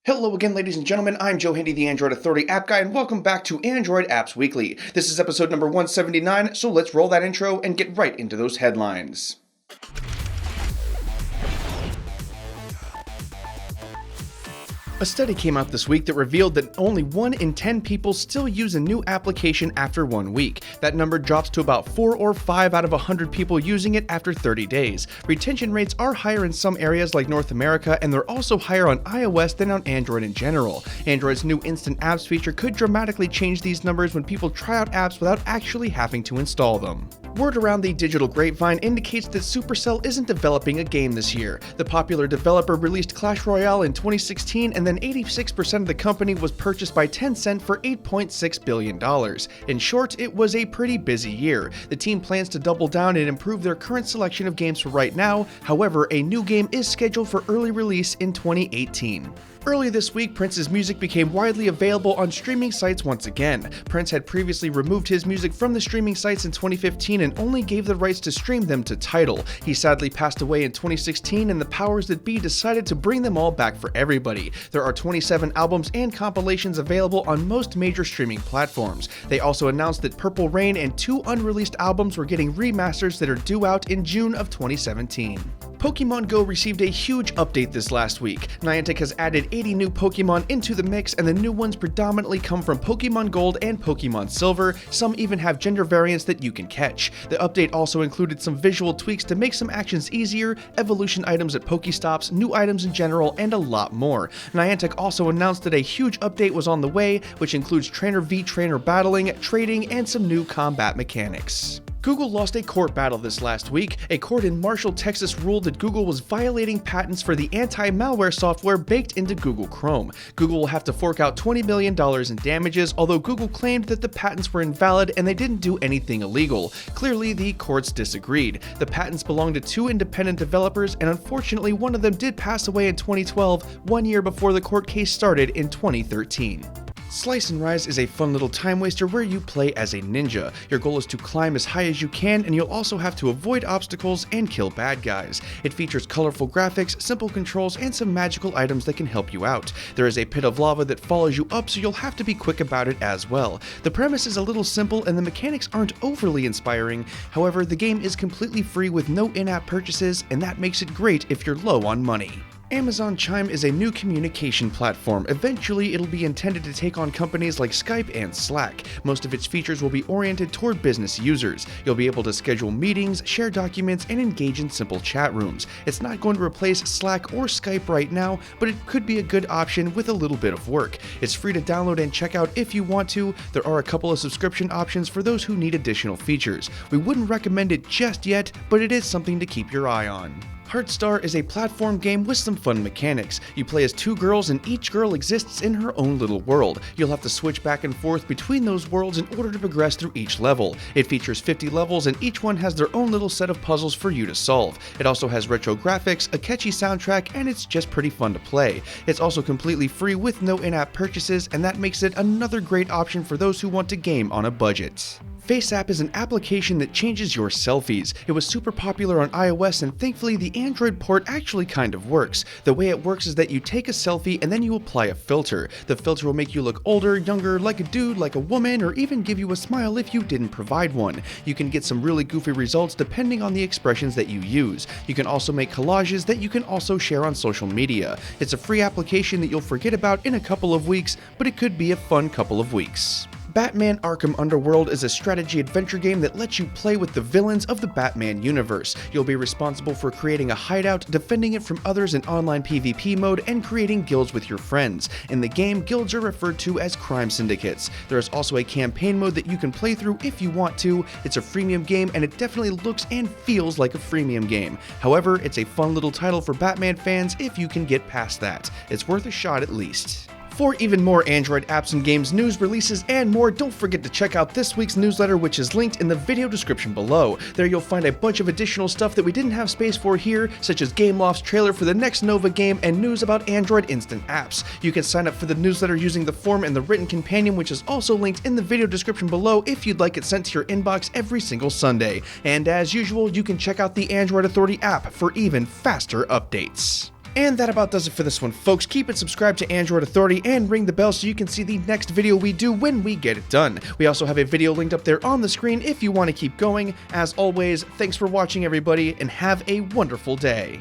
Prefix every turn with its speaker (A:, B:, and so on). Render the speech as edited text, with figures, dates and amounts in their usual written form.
A: Hello again, ladies and gentlemen. I'm Joe Handy, the Android Authority App Guy, and welcome back to Android Apps Weekly. This is episode number 179, so let's roll that intro and get right into those headlines. A study came out this week that revealed that only 1 in 10 people still use a new application after 1 week. That number drops to about 4 or 5 out of 100 people using it after 30 days. Retention rates are higher in some areas like North America, and they're also higher on iOS than on Android in general. Android's new Instant Apps feature could dramatically change these numbers when people try out apps without actually having to install them. Word around the digital grapevine indicates that Supercell isn't developing a game this year. The popular developer released Clash Royale in 2016, and then 86% of the company was purchased by Tencent for $8.6 billion. In short, it was a pretty busy year. The team plans to double down and improve their current selection of games for right now. However, a new game is scheduled for early release in 2018. Early this week, Prince's music became widely available on streaming sites once again. Prince had previously removed his music from the streaming sites in 2015 and only gave the rights to stream them to Tidal. He sadly passed away in 2016, and the powers that be decided to bring them all back for everybody. There are 27 albums and compilations available on most major streaming platforms. They also announced that Purple Rain and 2 unreleased albums were getting remasters that are due out in June of 2017. Pokemon Go received a huge update this last week. Niantic has added 80 new Pokemon into the mix, and the new ones predominantly come from Pokemon Gold and Pokemon Silver. Some even have gender variants that you can catch. The update also included some visual tweaks to make some actions easier, evolution items at Pokestops, new items in general, and a lot more. Niantic also announced that a huge update was on the way, which includes Trainer v Trainer battling, trading, and some new combat mechanics. Google lost a court battle this last week. A court in Marshall, Texas ruled that Google was violating patents for the anti-malware software baked into Google Chrome. Google will have to fork out $20 million in damages, although Google claimed that the patents were invalid and they didn't do anything illegal. Clearly, the courts disagreed. The patents belonged to 2 independent developers, and unfortunately, one of them did pass away in 2012, 1 year before the court case started in 2013. Slice and Rise is a fun little time waster where you play as a ninja. Your goal is to climb as high as you can, and you'll also have to avoid obstacles and kill bad guys. It features colorful graphics, simple controls, and some magical items that can help you out. There is a pit of lava that follows you up, so you'll have to be quick about it as well. The premise is a little simple and the mechanics aren't overly inspiring. However, the game is completely free with no in-app purchases, and that makes it great if you're low on money. Amazon Chime is a new communication platform. Eventually, it'll be intended to take on companies like Skype and Slack. Most of its features will be oriented toward business users. You'll be able to schedule meetings, share documents, and engage in simple chat rooms. It's not going to replace Slack or Skype right now, but it could be a good option with a little bit of work. It's free to download and check out if you want to. There are a couple of subscription options for those who need additional features. We wouldn't recommend it just yet, but it is something to keep your eye on. Heartstar is a platform game with some fun mechanics. You play as 2 girls, and each girl exists in her own little world. You'll have to switch back and forth between those worlds in order to progress through each level. It features 50 levels, and each one has their own little set of puzzles for you to solve. It also has retro graphics, a catchy soundtrack, and it's just pretty fun to play. It's also completely free with no in-app purchases, and that makes it another great option for those who want to game on a budget. FaceApp is an application that changes your selfies. It was super popular on iOS, and thankfully the Android port actually kind of works. The way it works is that you take a selfie and then you apply a filter. The filter will make you look older, younger, like a dude, like a woman, or even give you a smile if you didn't provide one. You can get some really goofy results depending on the expressions that you use. You can also make collages that you can also share on social media. It's a free application that you'll forget about in a couple of weeks, but it could be a fun couple of weeks. Batman Arkham Underworld is a strategy adventure game that lets you play with the villains of the Batman universe. You'll be responsible for creating a hideout, defending it from others in online PvP mode, and creating guilds with your friends. In the game, guilds are referred to as crime syndicates. There is also a campaign mode that you can play through if you want to. It's a freemium game, and it definitely looks and feels like a freemium game. However, it's a fun little title for Batman fans if you can get past that. It's worth a shot at least. For even more Android apps and games, news, releases, and more, don't forget to check out this week's newsletter, which is linked in the video description below. There you'll find a bunch of additional stuff that we didn't have space for here, such as Gameloft's trailer for the next Nova game and news about Android instant apps. You can sign up for the newsletter using the form in the written companion, which is also linked in the video description below if you'd like it sent to your inbox every single Sunday. And as usual, you can check out the Android Authority app for even faster updates. And that about does it for this one, folks. Keep it subscribed to Android Authority and ring the bell so you can see the next video we do when we get it done. We also have a video linked up there on the screen if you want to keep going. As always, thanks for watching, everybody, and have a wonderful day.